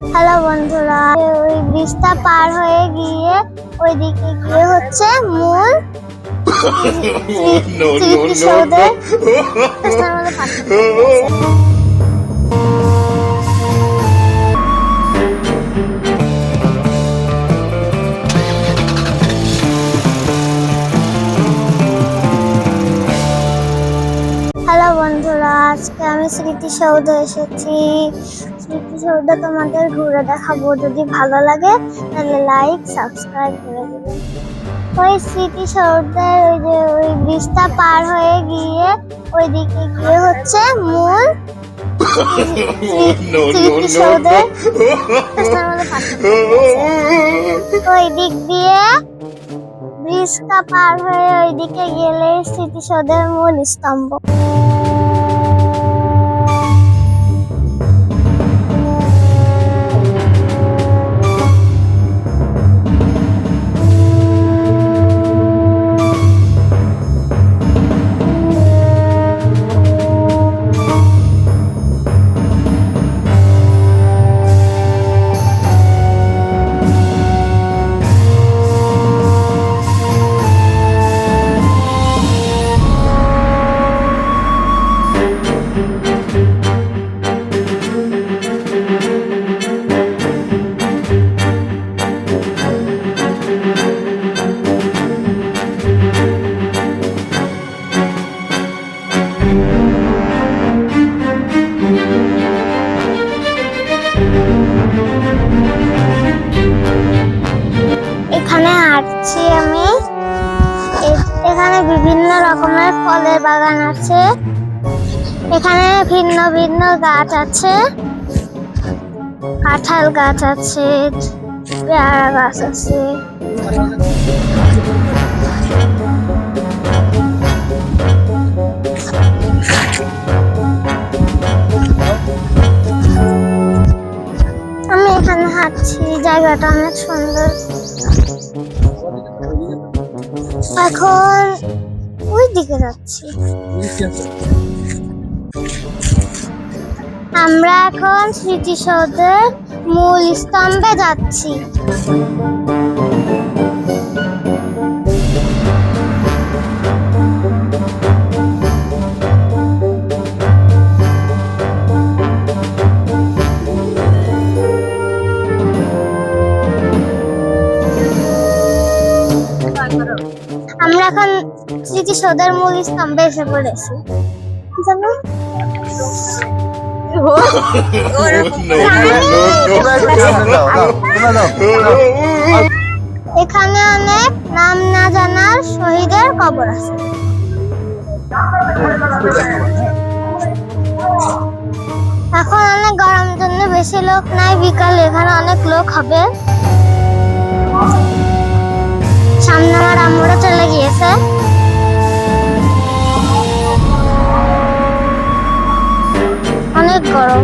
Hello বন্ধুরা, ওই ব্রিজটা পার হয়ে গিয়ে ওইদিকে গিয়ে হচ্ছে মূল স্মৃতিসৌধের রাস্তার মধ্যে পার্থক্য আছে। হ্যালো বন্ধুরা, আজকে আমি স্মৃতিসৌধে এসেছি। স্মৃতিসৌধ তোমাদের ঘুরে দেখাবো। যদি ভালো লাগে তাহলে লাইক সাবস্ক্রাইব করে দেবেন। ওই স্মৃতিসৌধের ওই ব্রিজটা পার হয়ে গিয়ে ওইদিকে গিয়ে হচ্ছে মূল স্মৃতিসৌধের রাস্তার মধ্যে পার্থক্য আছে। ওই দিক দিয়ে ব্রিজটা পার হয়ে ওইদিকে গেলে স্মৃতিসৌধের মূল স্তম্ভ। এখানে হাঁটছি আমি। এখানে বিভিন্ন রকমের ফলের বাগান আছে। এখানে ভিন্ন ভিন্ন গাছ আছে। কাঁঠাল গাছ আছে, পেয়ারা গাছ আছে। আমি এখানে হাঁটছি, জায়গাটা অনেক সুন্দর। এখন ওই দিকে যাচ্ছি। আমরা এখন স্মৃতিসৌধের মূল স্তম্ভে যাচ্ছি। আমরা এখন স্মৃতিসৌধের মূল স্তম্ভে এসে পড়েছি। জানো এখানে অনেক নাম না জানার শহীদের কবর আছে। এখন অনেক গরম জন্য বেশি লোক নাই। বিকালে এখানে অনেক লোক হবে। সামনে আমার আম্মুরা চলে গিয়েছে। অনেক গরম।